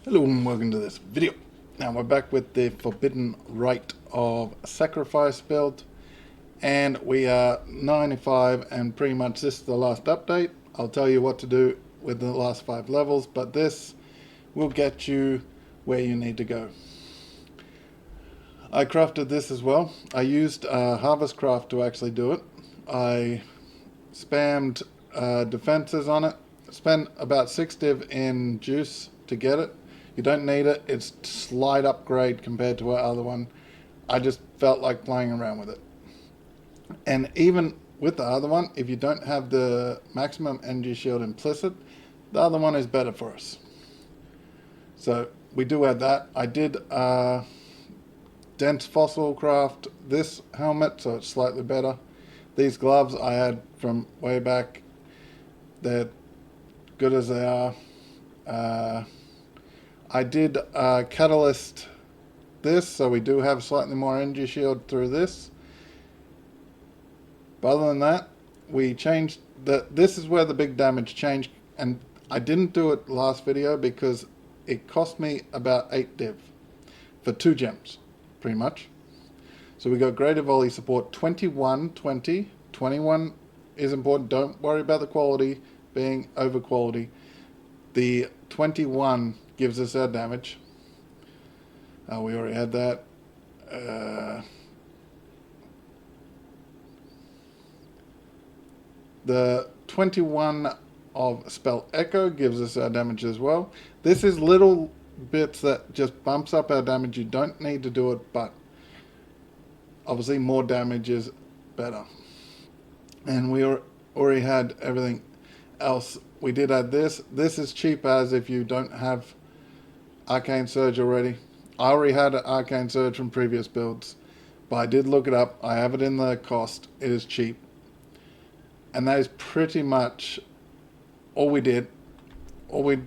Hello and welcome to this video. Now we're back with the Forbidden Rite of Sacrifice build, and we are 95 and pretty much this is the last update. I'll tell you what to do with the last 5 levels, but this will get you where you need to go. I crafted this as well. I used Harvest Craft to actually do it. I spammed defenses on it, spent about 6 div in juice to get it. You don't need it. It's slight upgrade compared to our other one. I just felt like playing around with it. And even with the other one, if you don't have the maximum energy shield implicit, the other one is better for us. So we do have that. I did dense fossil craft this helmet, so it's slightly better. These gloves I had from way back. They're good as they are. I did catalyst this, so we do have slightly more energy shield through this. But other than that, we changed this is where the big damage changed, and I didn't do it last video because it cost me about 8 div for 2 gems, pretty much. So we got greater volley support 21, 20, 21 is important. Don't worry about the quality being over quality. The 21 gives us our damage. We already had that. The 21 of Spell Echo gives us our damage as well. This is little bits that just bumps up our damage. You don't need to do it, but obviously more damage is better. And we already had everything else. We did add this. This is cheap as if you don't have Arcane Surge already. I already had an Arcane Surge from previous builds, but I did look it up. I have it in the cost. It is cheap. And that is pretty much all we did. We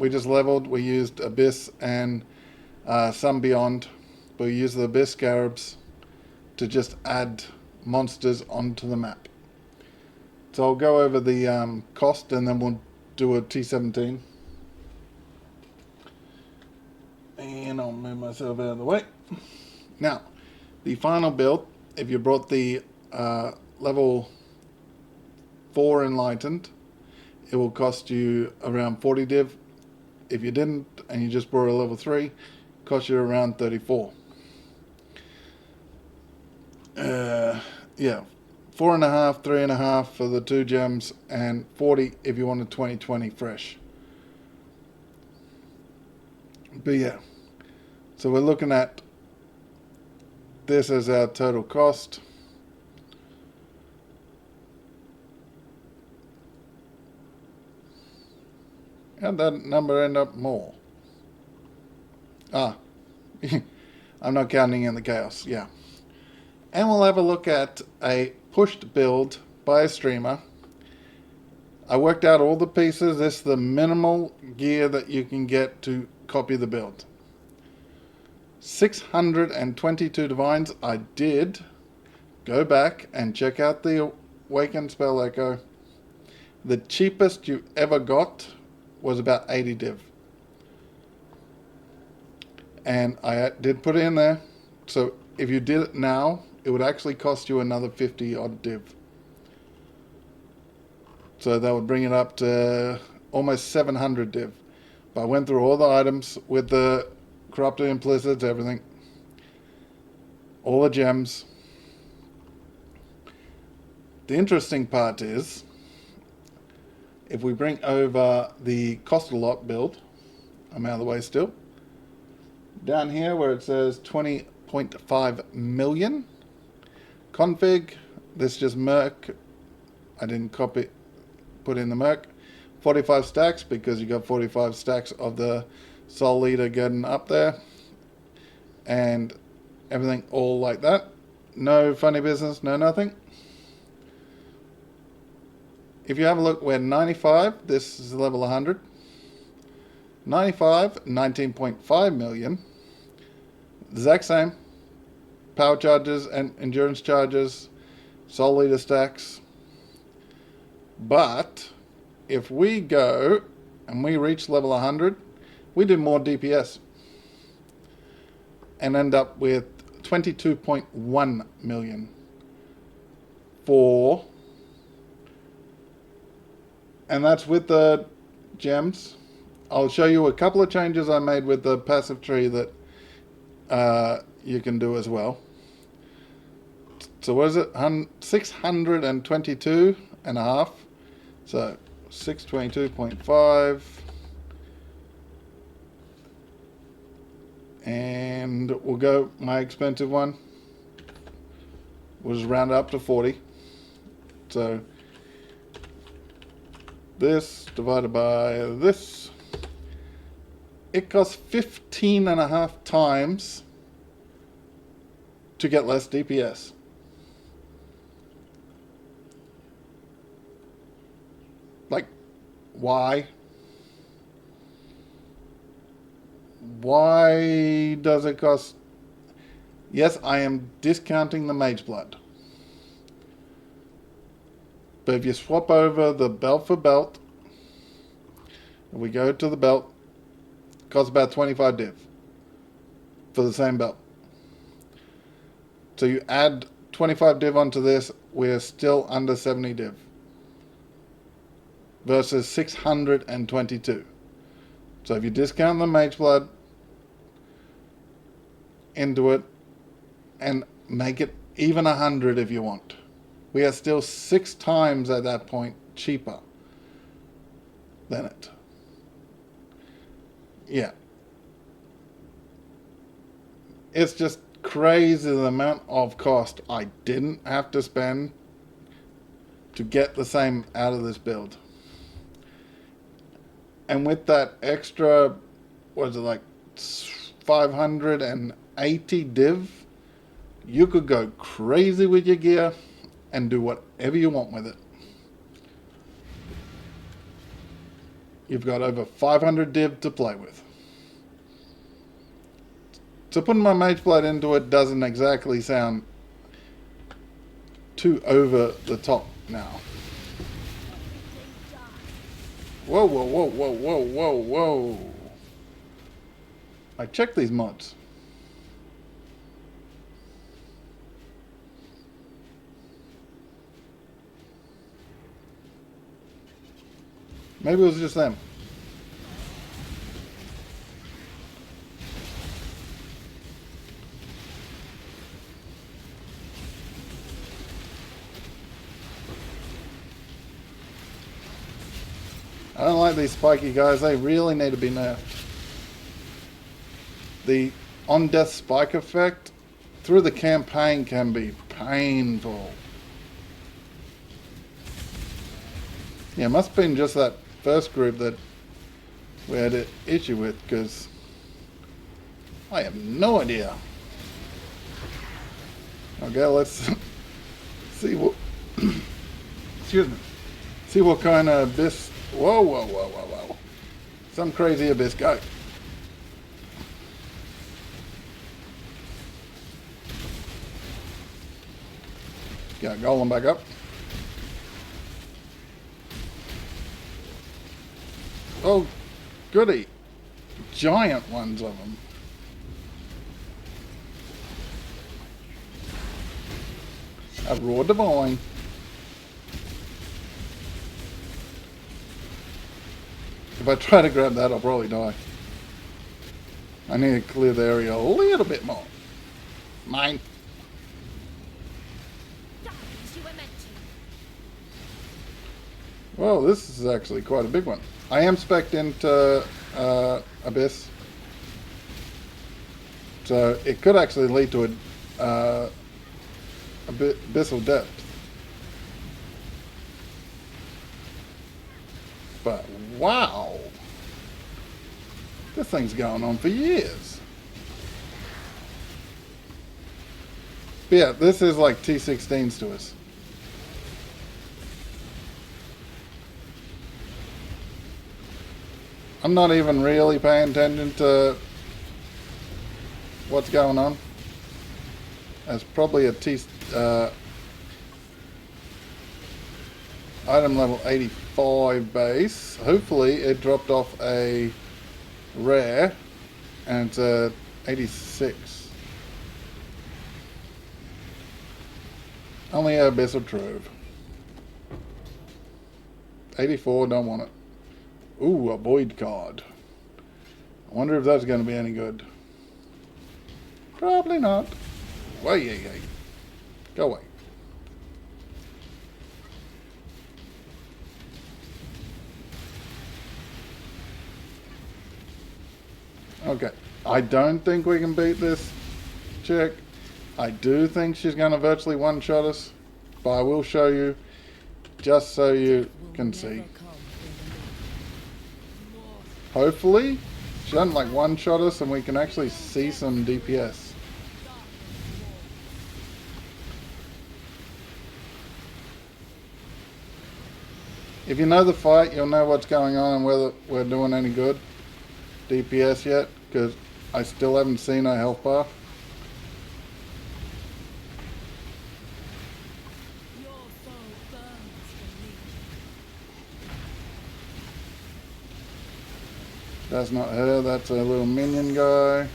just leveled. We used Abyss and some Beyond. But we used the Abyss Scarabs to just add monsters onto the map. So I'll go over the cost and then we'll do a T17. And I'll move myself out of the way. Now, the final build, if you brought the level 4 Enlightened, it will cost you around 40 div. If you didn't, and you just brought a level 3, it cost you around 34. Yeah, 4.5, 3.5 for the 2 gems, and 40 if you want a 2020 fresh. But yeah, so we're looking at this as our total cost. How'd that number end up more? I'm not counting in the chaos, yeah. And we'll have a look at a pushed build by a streamer. I worked out all the pieces. This is the minimal gear that you can get to copy the build. 622 divines. I did go back and check out the Awakened Spell Echo. The cheapest you ever got was about 80 div. And I did put it in there. So if you did it now, it would actually cost you another 50 odd div. So that would bring it up to almost 700 div. But I went through all the items with the corrupted implicits, everything. All the gems. The interesting part is, if we bring over the cost a lot build, I'm out of the way still. Down here where it says 20.5 million. Config, this just Merc. I didn't copy, put in the Merc. 45 stacks because you got 45 stacks of the Soul Leader getting up there. And everything all like that. No funny business, no nothing. If you have a look, we're 95. This is level 100. 95, 19.5 million. Exact same. Power charges and endurance charges. Soul Leader stacks. But if we go and we reach level 100, we do more DPS and end up with 22.1 million for, and that's with the gems. I'll show you a couple of changes I made with the passive tree that you can do as well. So what is it? 622 and a half. So 622.5. And we'll go, my expensive one was rounded up to 40. So this divided by this, it costs 15 and a half times to get less DPS. Like, why? Why does it cost? Yes, I am discounting the Mage Blood. But if you swap over the belt for belt, and we go to the belt, it costs about 25 div for the same belt. So you add 25 div onto this, we're still under 70 div. Versus 622. So if you discount the Mage Blood into it and make it even 100 if you want, we are still 6 times at that point cheaper than it. Yeah. It's just crazy the amount of cost I didn't have to spend to get the same out of this build. And with that extra, what is it, like 580 div, you could go crazy with your gear and do whatever you want with it. You've got over 500 div to play with. So putting my Mage Blade into it doesn't exactly sound too over the top now. Whoa, whoa, whoa, whoa, whoa, whoa, whoa. I checked these mods. Maybe it was just them. I don't like these spiky guys. They really need to be nerfed. The on-death spike effect through the campaign can be painful. Yeah, it must have been just that first group that we had an issue with, because I have no idea. Okay, let's see what excuse me. See what kind of abyss. Whoa, whoa, whoa, whoa, whoa. Some crazy abyss. Go. Got Golem back up. Oh, goody. Giant ones of them. A Raw Divine. If I try to grab that, I'll probably die. I need to clear the area a little bit more. Mine. Well, this is actually quite a big one. I am spec'd into Abyss. So it could actually lead to a abyssal depth. But wow, this thing's going on for years. But yeah, this is like T16s to us. I'm not even really paying attention to what's going on. That's probably a item level 85 base. Hopefully it dropped off a rare, and it's a 86. Only Abyssal Trove. 84, don't want it. Ooh, a Void card. I wonder if that's going to be any good. Probably not. Wait, yeah. Go away. Okay. I don't think we can beat this chick. I do think she's going to virtually one-shot us. But I will show you just so you can see. Hopefully, she doesn't like one-shot us and we can actually see some DPS. If you know the fight, you'll know what's going on and whether we're doing any good DPS yet, because I still haven't seen her health bar. That's not her, that's a little minion guy.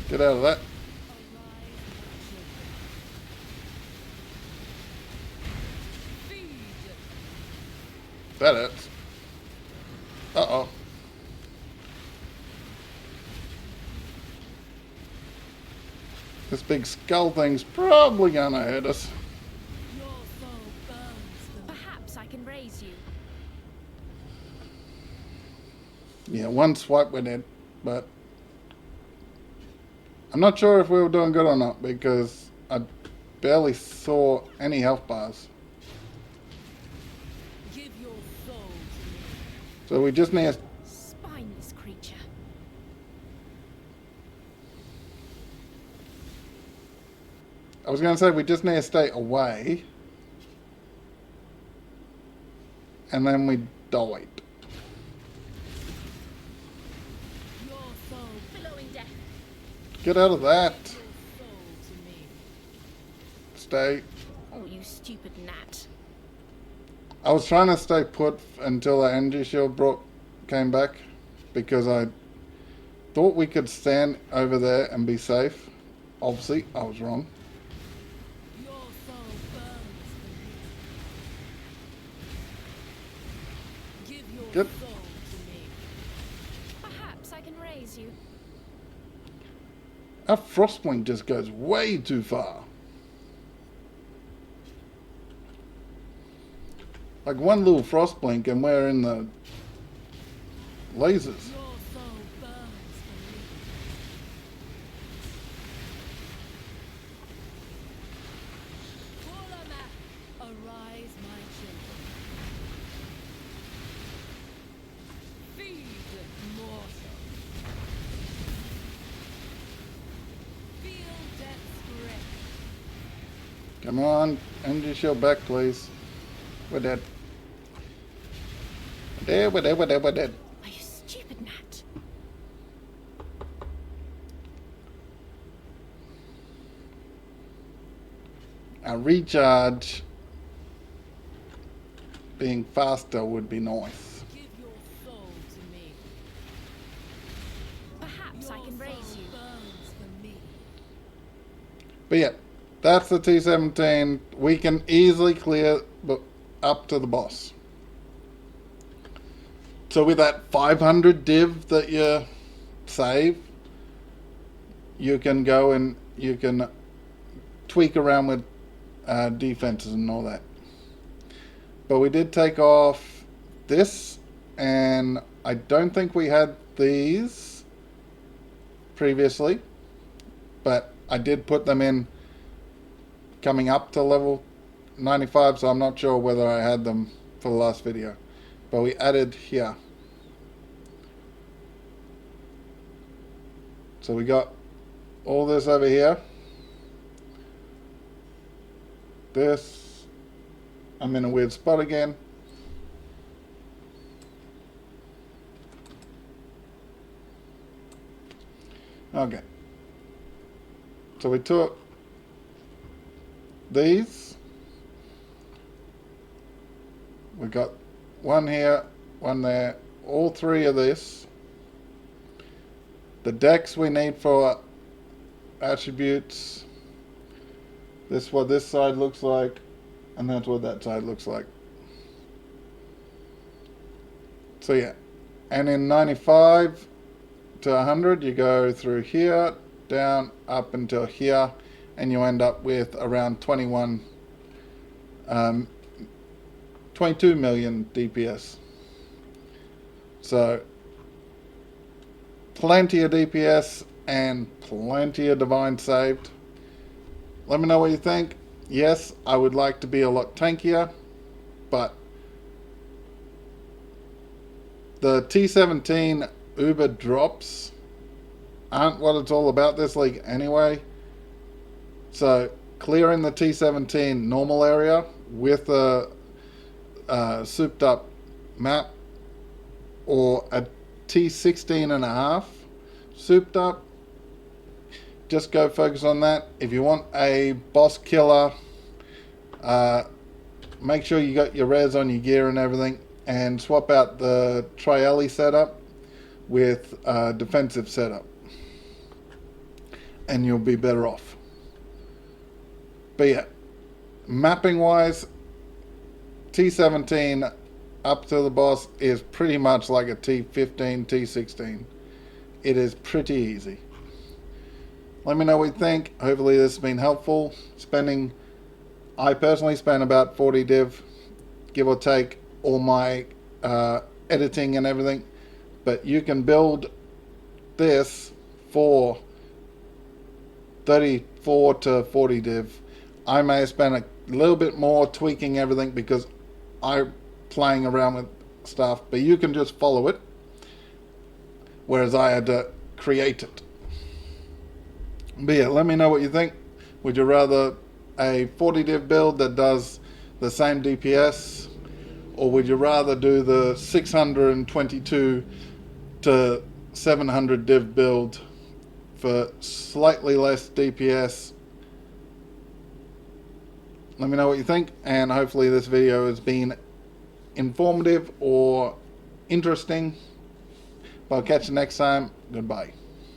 Get out of that. That hurts. Uh-oh. This big skull thing's probably gonna hit us. Perhaps I can raise you. Yeah, one swipe with it, but I'm not sure if we were doing good or not because I barely saw any health bars. Give your soul to me. So we just need a... Spineless creature. I was going to say we just need to stay away. And then we died. Your soul billowing death. Get out of that. Your soul to me. Stay. Oh, you stupid gnat. I was trying to stay put until the energy shield came back because I thought we could stand over there and be safe. Obviously, I was wrong. Your soul burns for me. Give your Good. soul to me. Perhaps I can raise you. Our Frostwing just goes way too far. Like one little frost blink and we're in the lasers. Your soul burns for me. Kulama, arise, my children. Feed mortal. Feel death's grip. Come on, energy shield back, please. We're dead. We're dead. Are you stupid gnat? A recharge being faster would be nice. Give your soul to me. Perhaps I can raise you. Burns for me. But yeah, that's the T17. We can easily clear up to the boss. So with that 500 div that you save, you can go and you can tweak around with defenses and all that. But we did take off this, and I don't think we had these previously, but I did put them in coming up to level 95, so I'm not sure whether I had them for the last video. But we added here. So we got all this over here. This. I'm in a weird spot again. Okay. So we took these. We got one here, one there, all three of this. The decks we need for attributes. This is what this side looks like, and that's what that side looks like. So yeah, and in 95 to 100 you go through here, down, up until here, and you end up with around 22 million DPS. So plenty of DPS and plenty of divine saved. Let me know what you think. Yes, I would like to be a lot tankier, but the T17 Uber drops aren't what it's all about this league anyway. So clearing the T17 normal area with a souped up map, or a T16 and a half souped up, just go focus on that. If you want a boss killer, make sure you got your res on your gear and everything, and swap out the Trielli setup with defensive setup, and you'll be better off. But yeah, mapping wise, T17 up to the boss is pretty much like a T15, T16. It is pretty easy. Let me know what you think. Hopefully this has been helpful. I personally spend about 40 div, give or take, all my editing and everything. But you can build this for 34 to 40 div. I may have spent a little bit more tweaking everything because I'm playing around with stuff, but you can just follow it, whereas I had to create it. But yeah, let me know what you think. Would you rather a 40 div build that does the same DPS, or would you rather do the 622 to 700 div build for slightly less DPS? Let me know what you think, and hopefully this video has been informative or interesting. I'll catch you next time. Goodbye.